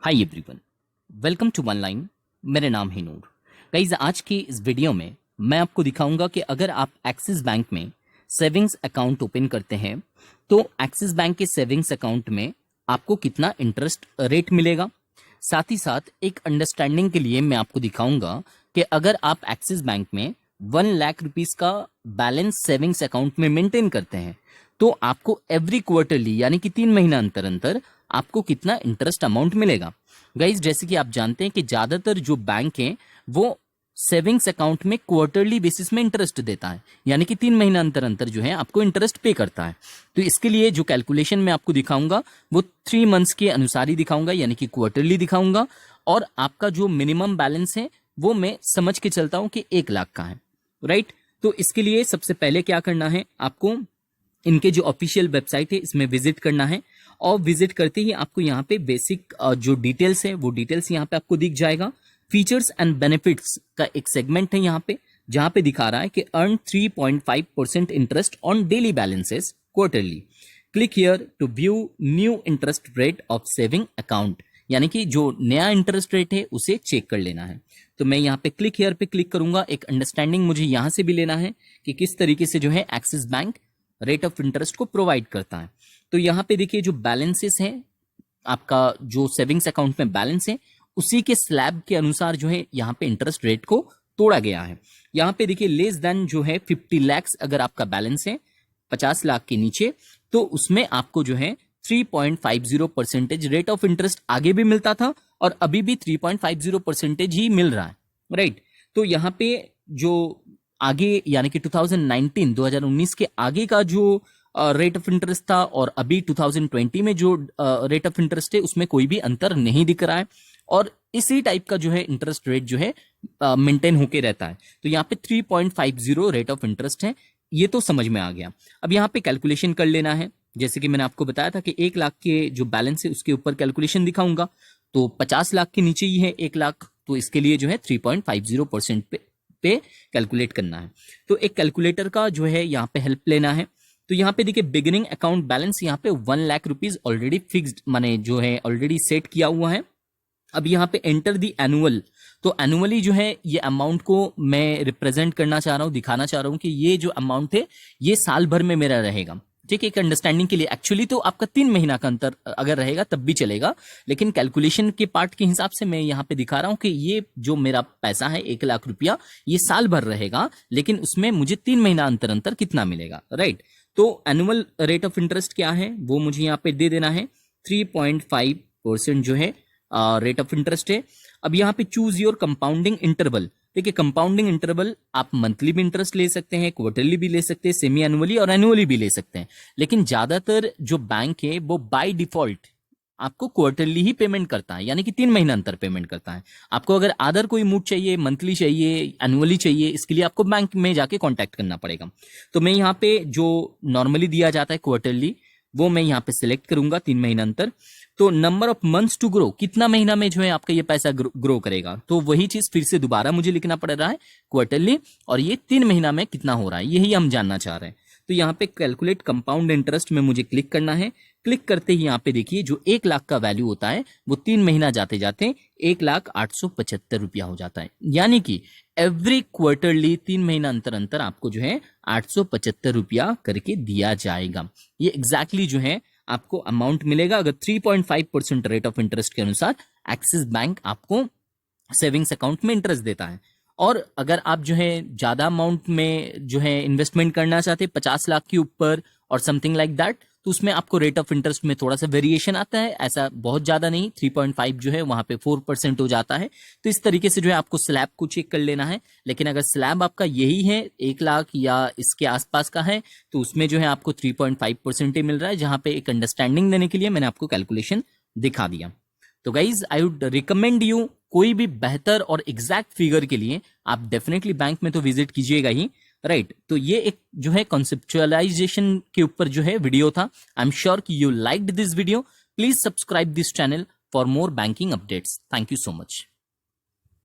Hi everyone, welcome to one line. मेरा नाम है नूर। गाइस, आज की इस वीडियो में मैं आपको दिखाऊंगा कि अगर आप एक्सिस बैंक में सेविंग्स अकाउंट ओपन करते हैं तो एक्सिस बैंक के सेविंग्स अकाउंट में आपको कितना इंटरेस्ट रेट मिलेगा। साथ ही साथ एक अंडरस्टैंडिंग के लिए मैं आपको दिखाऊंगा कि अगर आप एक्सिस बैंक में 1,00,000 रुपीज का बैलेंस सेविंग्स अकाउंट में मेंटेन करते हैं तो आपको एवरी क्वार्टरली यानी कि 3 महीना अंतर अंतर आपको कितना इंटरेस्ट अमाउंट मिलेगा। गाइज, जैसे कि आप जानते हैं कि ज्यादातर जो बैंक हैं वो सेविंग्स अकाउंट में क्वार्टरली बेसिस में इंटरेस्ट देता है, यानी कि 3 महीना अंतर अंतर जो है आपको इंटरेस्ट पे करता है। तो इसके लिए जो कैलकुलेशन मैं आपको दिखाऊंगा वो 3 मंथ्स के अनुसार ही दिखाऊंगा, यानी कि क्वार्टरली दिखाऊंगा। और आपका जो मिनिमम बैलेंस है वो मैं समझ के चलता हूं कि 1,00,000 का है, राइट। तो इसके लिए सबसे पहले क्या करना है, आपको इनके जो ऑफिशियल वेबसाइट है इसमें विजिट करना है। और विजिट करते ही आपको यहाँ पे बेसिक जो डिटेल्स है वो डिटेल्स यहाँ पे आपको दिख जाएगा। फीचर्स एंड बेनिफिट्स का एक सेगमेंट है यहाँ पे, जहां पे दिखा रहा है कि earn 3.5% interest on daily balances quarterly. Click here to view new interest rate of saving account, यानी कि जो नया इंटरेस्ट रेट है उसे चेक कर लेना है। तो मैं यहाँ पे क्लिक हियर पे क्लिक करूंगा। एक अंडरस्टैंडिंग मुझे यहाँ से भी लेना है कि किस तरीके से जो है axis bank rate of interest को प्रोवाइड करता है। तो यहाँ पे देखिए जो बैलेंसेस हैं, आपका जो सेविंग्स अकाउंट में बैलेंस है उसी के स्लैब के अनुसार जो है यहाँ पे इंटरेस्ट रेट को तोड़ा गया है। यहाँ पे देखिए लेस देन जो है 50 लाख अगर आपका बैलेंस है 50 लाख के नीचे, तो उसमें आपको जो है 3.50% रेट ऑफ इंटरेस्ट आगे भी मिलता था और अभी भी 3.50% ही मिल रहा है, राइट। तो यहाँ पे जो आगे यानी कि 2019 के आगे का जो रेट ऑफ इंटरेस्ट था और अभी 2020 में जो रेट ऑफ इंटरेस्ट है उसमें कोई भी अंतर नहीं दिख रहा है और इसी टाइप का जो है इंटरेस्ट रेट जो है मेंटेन होके रहता है। तो यहाँ पे 3.50 रेट ऑफ इंटरेस्ट है, ये तो समझ में आ गया। अब यहाँ पे कैलकुलेशन कर लेना है। जैसे कि मैंने आपको बताया था कि 1,00,000 के जो बैलेंस है उसके ऊपर कैलकुलेशन दिखाऊंगा। तो 50 लाख के नीचे ही है 1,00,000, तो इसके लिए जो है 3.50% पे कैलकुलेट करना है। तो एक कैलकुलेटर का जो है यहाँ पे हेल्प लेना है। तो यहाँ पे देखिए बिगिनिंग अकाउंट बैलेंस यहाँ पे 1,00,000 रुपीज ऑलरेडी फिक्स्ड माने जो है ऑलरेडी सेट किया हुआ है। अब यहाँ पे एंटर दी एनुअल, तो एनुअली जो है ये अमाउंट को मैं रिप्रेजेंट करना चाह रहा हूँ, दिखाना चाह रहा हूँ कि ये जो अमाउंट है ये साल भर में मेरा रहेगा। ठीक है, एक अंडरस्टैंडिंग के लिए। एक्चुअली तो आपका 3 महीना का अंतर अगर रहेगा तब भी चलेगा, लेकिन कैलकुलेशन के पार्ट के हिसाब से मैं यहाँ पे दिखा रहा हूँ कि ये जो मेरा पैसा है 1,00,000 रुपया ये साल भर रहेगा, लेकिन उसमें मुझे 3 महीना अंतर अंतर कितना मिलेगा, राइट। तो एनुअल रेट ऑफ इंटरेस्ट क्या है वो मुझे यहाँ पे दे देना है। 3.5% जो है रेट ऑफ इंटरेस्ट है। अब यहाँ पे चूज योर कंपाउंडिंग इंटरवल। देखिए कंपाउंडिंग इंटरवल आप मंथली भी इंटरेस्ट ले सकते हैं, क्वार्टरली भी ले सकते हैं, सेमी एनुअली और एनुअली भी ले सकते हैं, लेकिन ज्यादातर जो बैंक है वो बाय डिफॉल्ट आपको क्वार्टरली ही पेमेंट करता है, यानी कि 3 महीना अंतर पेमेंट करता है। आपको अगर अदर कोई मूड चाहिए, मंथली चाहिए, एनुअली चाहिए, इसके लिए आपको बैंक में जाके कांटेक्ट करना पड़ेगा। तो मैं यहाँ पे जो नॉर्मली दिया जाता है क्वार्टरली वो मैं यहाँ पे सिलेक्ट करूंगा, 3 महीना अंतर। तो number of months to grow, कितना महीना में जो है आपका ये पैसा ग्रो करेगा, तो वही चीज फिर से दोबारा मुझे लिखना पड़ रहा है क्वार्टरली, और ये 3 महीना में कितना हो रहा है यही हम जानना चाह रहे हैं। तो यहाँ पे कैलकुलेट कंपाउंड इंटरेस्ट में मुझे क्लिक करना है। क्लिक करते ही यहाँ पे देखिए जो 1,00,000 का वैल्यू होता है वो 3 महीना जाते जाते 1,0875 रुपया हो जाता है, यानी कि एवरी क्वार्टरली 3 महीना अंतर अंतर आपको जो है 875 रुपया करके दिया जाएगा। ये एग्जैक्टली जो है आपको अमाउंट मिलेगा अगर 3.5% रेट ऑफ इंटरेस्ट के अनुसार एक्सिस बैंक आपको सेविंग्स अकाउंट में इंटरेस्ट देता है। और अगर आप जो है ज्यादा अमाउंट में जो है इन्वेस्टमेंट करना चाहते हैं 50 लाख के ऊपर और समथिंग लाइक दैट, तो उसमें आपको रेट ऑफ इंटरेस्ट में थोड़ा सा वेरिएशन आता है, ऐसा बहुत ज्यादा नहीं। 3.5 जो है वहां पे 4% हो जाता है। तो इस तरीके से जो है आपको स्लैब को चेक कर लेना है। लेकिन अगर स्लैब आपका यही है 1,00,000 या इसके आसपास का है तो उसमें जो है आपको 3.5% ही मिल रहा है, जहां पे एक अंडरस्टैंडिंग देने के लिए मैंने आपको कैलकुलेशन दिखा दिया। तो guys I would recommend you, कोई भी बेहतर और एग्जैक्ट फिगर के लिए आप डेफिनेटली बैंक में तो विजिट कीजिएगा ही, राइट। तो ये एक जो है कॉन्सेप्चुअलाइजेशन के ऊपर जो है वीडियो था। आई एम श्योर कि you liked this video. Please subscribe this channel for more banking updates. Thank you so much.